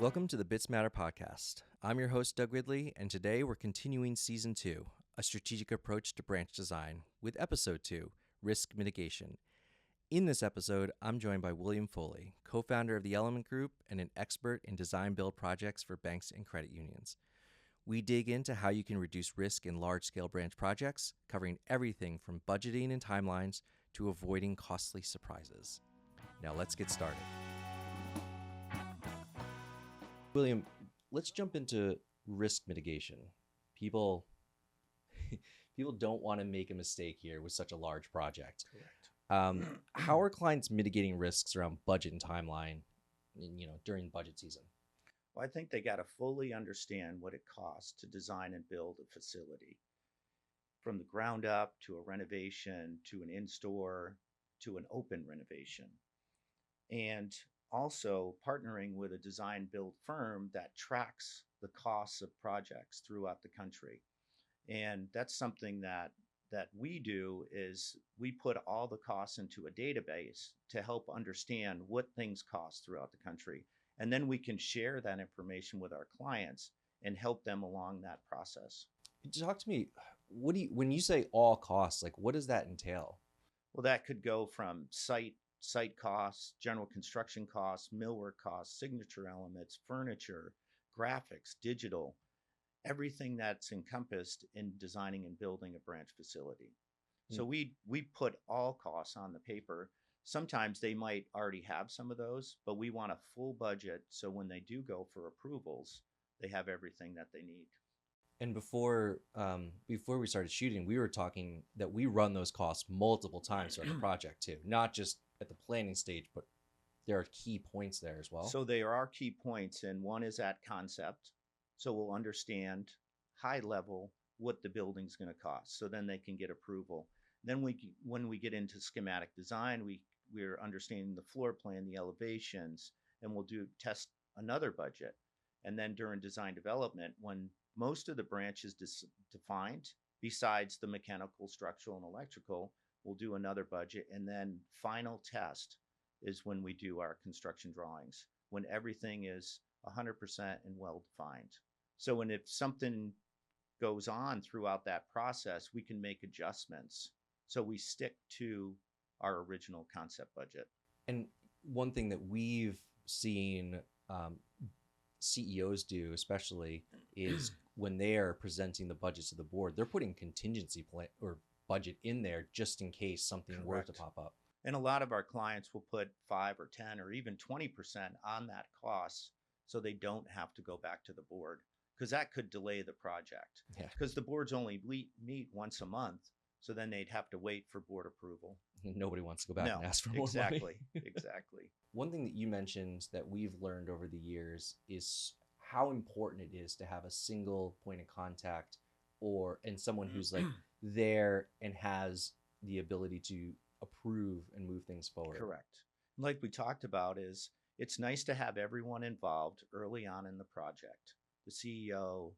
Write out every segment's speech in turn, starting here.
Welcome to the Bits Matter podcast. I'm your host, Doug Ridley, and today we're continuing Season 2, A Strategic Approach to Branch Design, with Episode 2, Risk Mitigation. In this episode, I'm joined by William Foley, co-founder of the Element Group and an expert in design-build projects for banks and credit unions. We dig into how you can reduce risk in large-scale branch projects, covering everything from budgeting and timelines to avoiding costly surprises. Now let's get started. William, let's jump into risk mitigation. People don't want to make a mistake here with such a large project. Correct. How are clients mitigating risks around budget and timeline, during budget season? Well, I think they got to fully understand what it costs to design and build a facility from the ground up to a renovation, to an in-store, to an open renovation. And also partnering with a design build firm that tracks the costs of projects throughout the country. And that's something that we do is we put all the costs into a database to help understand what things cost throughout the country. And then we can share that information with our clients and help them along that process. Talk to me, when you say all costs, like what does that entail? Well, that could go from site costs, general construction costs, millwork costs, signature elements, furniture, graphics, digital, everything that's encompassed in designing and building a branch facility. So we put all costs on the paper. Sometimes they might already have some of those, but we want a full budget so when they do go for approvals, they have everything that they need. And before we started shooting, we were talking that we run those costs multiple times throughout the project too, not just at the planning stage, but there are key points there as well. So there are key points, and one is at concept. So we'll understand high level what the building's going to cost. So then they can get approval. Then when we get into schematic design, we're understanding the floor plan, the elevations, and we'll test another budget. And then during design development, when most of the branch is defined, besides the mechanical, structural, and electrical, we'll do another budget. And then final test is when we do our construction drawings, when everything is 100% and well-defined. So if something goes on throughout that process, we can make adjustments. So we stick to our original concept budget. And one thing that we've seen CEOs do, especially, is when they are presenting the budgets to the board, they're putting contingency plan or budget in there just in case something were to pop up. And a lot of our clients will put 5 or 10 or even 20% on that cost so they don't have to go back to the board, because that could delay the project. Yeah. Because the boards only meet once a month, so then they'd have to wait for board approval. Nobody wants to go back and ask for more exactly, money. Exactly. One thing that you mentioned that we've learned over the years is how important it is to have a single point of contact and someone who's like there and has the ability to approve and move things forward. Correct. Like we talked about, it's nice to have everyone involved early on in the project. The CEO,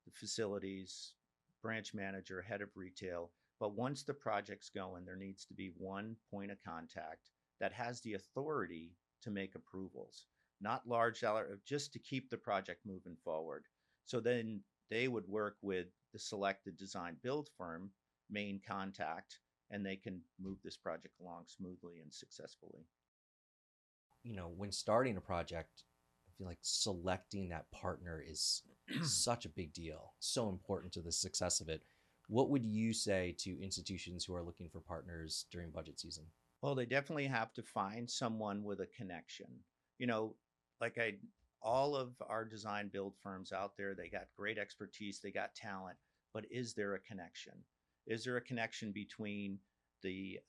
the facilities, branch manager, head of retail. But once the project's going, there needs to be one point of contact that has the authority to make approvals, not large dollar, just to keep the project moving forward. So then they would work with the selected design build firm, main contact, and they can move this project along smoothly and successfully. When starting a project, I feel like selecting that partner is such a big deal, so important to the success of it. What would you say to institutions who are looking for partners during budget season? Well, they definitely have to find someone with a connection. All of our design build firms out there, they got great expertise, they got talent, but is there a connection? Is there a connection between the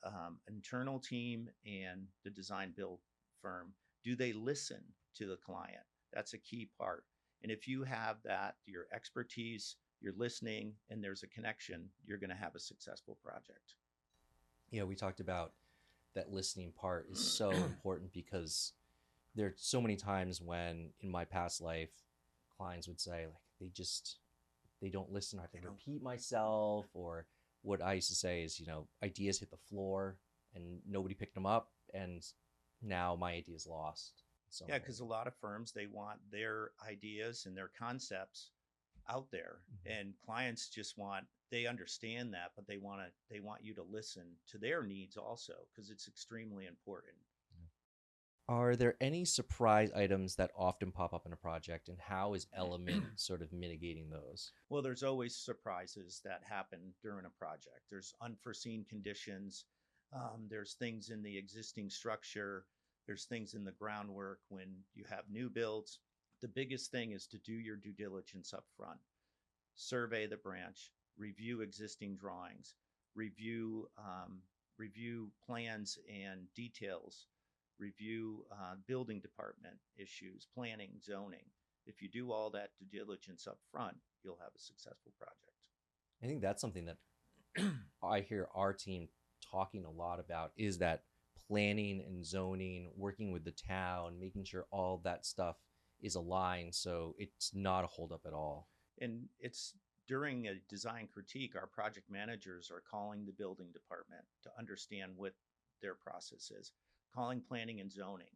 internal team and the design build firm? Do they listen to the client? That's a key part. And if you have that, your expertise, you're listening, and there's a connection, you're going to have a successful project. Yeah, we talked about that listening part is so important, because there are so many times when in my past life, clients would say like they don't listen. I have to repeat myself, or what I used to say is, ideas hit the floor and nobody picked them up, and now my idea is lost. some Yeah, way. because a lot of firms, they want their ideas and their concepts out there, and clients just they understand that, but they want you to listen to their needs also, because it's extremely important. Are there any surprise items that often pop up in a project, and how is Element sort of mitigating those? Well, there's always surprises that happen during a project. There's unforeseen conditions. There's things in the existing structure. There's things in the groundwork when you have new builds. The biggest thing is to do your due diligence up front. Survey the branch, review existing drawings, review plans and details, review building department issues, planning, zoning. If you do all that due diligence up front, you'll have a successful project. I think that's something that I hear our team talking a lot about, is that planning and zoning, working with the town, making sure all that stuff is aligned so it's not a holdup at all. And it's during a design critique, our project managers are calling the building department to understand what their process is, calling planning and zoning.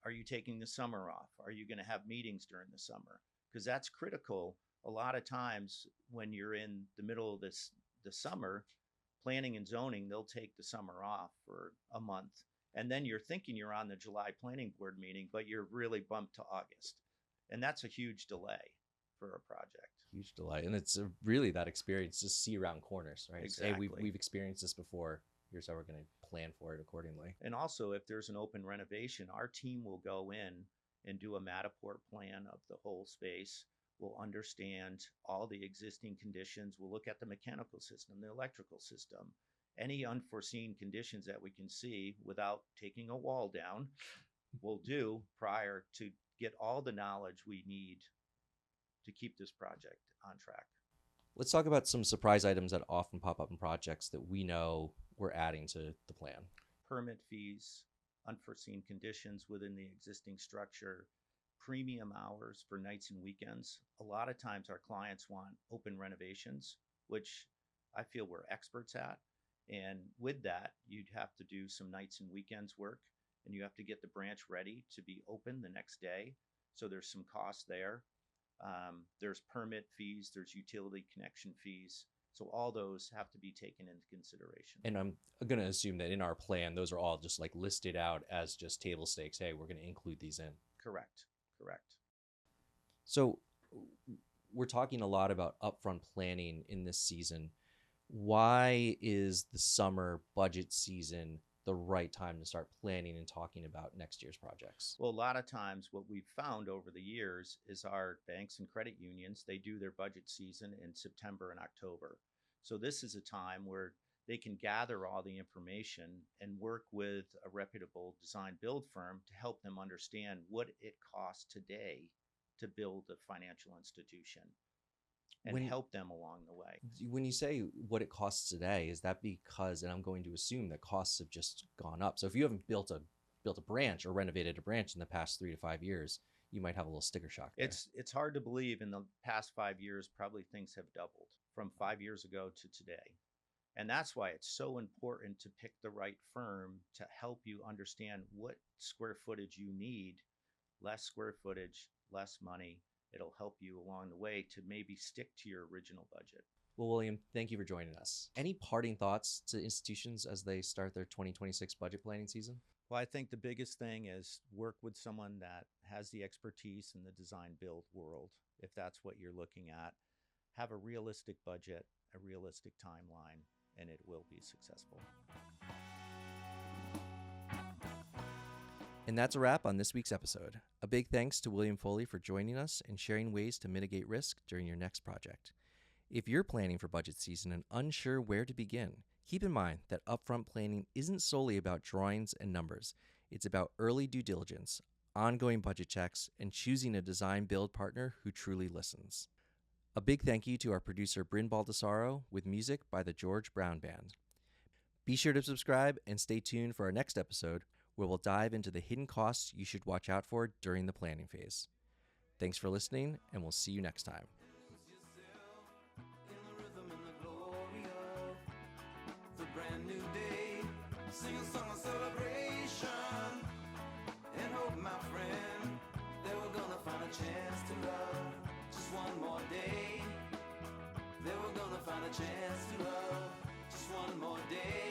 Are you taking the summer off? Are you going to have meetings during the summer? Because that's critical. A lot of times when you're in the middle of the summer, planning and zoning, they'll take the summer off for a month. And then you're thinking you're on the July planning board meeting, but you're really bumped to August. And that's a huge delay for a project. Huge delight. And it's really that experience to see around corners, right? Exactly. Say we've experienced this before. Here's how we're going to plan for it accordingly. And also, if there's an open renovation, our team will go in and do a Matterport plan of the whole space. We'll understand all the existing conditions. We'll look at the mechanical system, the electrical system, any unforeseen conditions that we can see without taking a wall down, we'll do prior to get all the knowledge we need to keep this project on track. Let's talk about some surprise items that often pop up in projects that we know we're adding to the plan. Permit fees, unforeseen conditions within the existing structure, premium hours for nights and weekends. A lot of times our clients want open renovations, which I feel we're experts at. And with that, you'd have to do some nights and weekends work, and you have to get the branch ready to be open the next day. So there's some cost there. There's permit fees, there's utility connection fees. So all those have to be taken into consideration. And I'm going to assume that in our plan, those are all just like listed out as just table stakes. Hey, we're going to include these in. Correct. So we're talking a lot about upfront planning in this season. Why is the summer budget season the right time to start planning and talking about next year's projects? Well, a lot of times what we've found over the years is our banks and credit unions, they do their budget season in September and October. So this is a time where they can gather all the information and work with a reputable design build firm to help them understand what it costs today to build a financial institution and help them along the way. When you say what it costs today, is that because, and I'm going to assume that costs have just gone up. So if you haven't built a branch or renovated a branch in the past 3 to 5 years, you might have a little sticker shock there. It's hard to believe in the past 5 years, probably things have doubled from 5 years ago to today. And that's why it's so important to pick the right firm to help you understand what square footage you need. Less square footage, less money. It'll help you along the way to maybe stick to your original budget. Well, William, thank you for joining us. Any parting thoughts to institutions as they start their 2026 budget planning season? Well, I think the biggest thing is work with someone that has the expertise in the design build world. If that's what you're looking at, have a realistic budget, a realistic timeline, and it will be successful. And that's a wrap on this week's episode. A big thanks to William Foley for joining us and sharing ways to mitigate risk during your next project. If you're planning for budget season and unsure where to begin, keep in mind that upfront planning isn't solely about drawings and numbers. It's about early due diligence, ongoing budget checks, and choosing a design build partner who truly listens. A big thank you to our producer Bryn Baldessaro with music by the George Brown Band. Be sure to subscribe and stay tuned for our next episode, where we'll dive into the hidden costs you should watch out for during the planning phase. Thanks for listening, and we'll see you next time. Sing a song of celebration and hope, my friend. chance to love just one more day.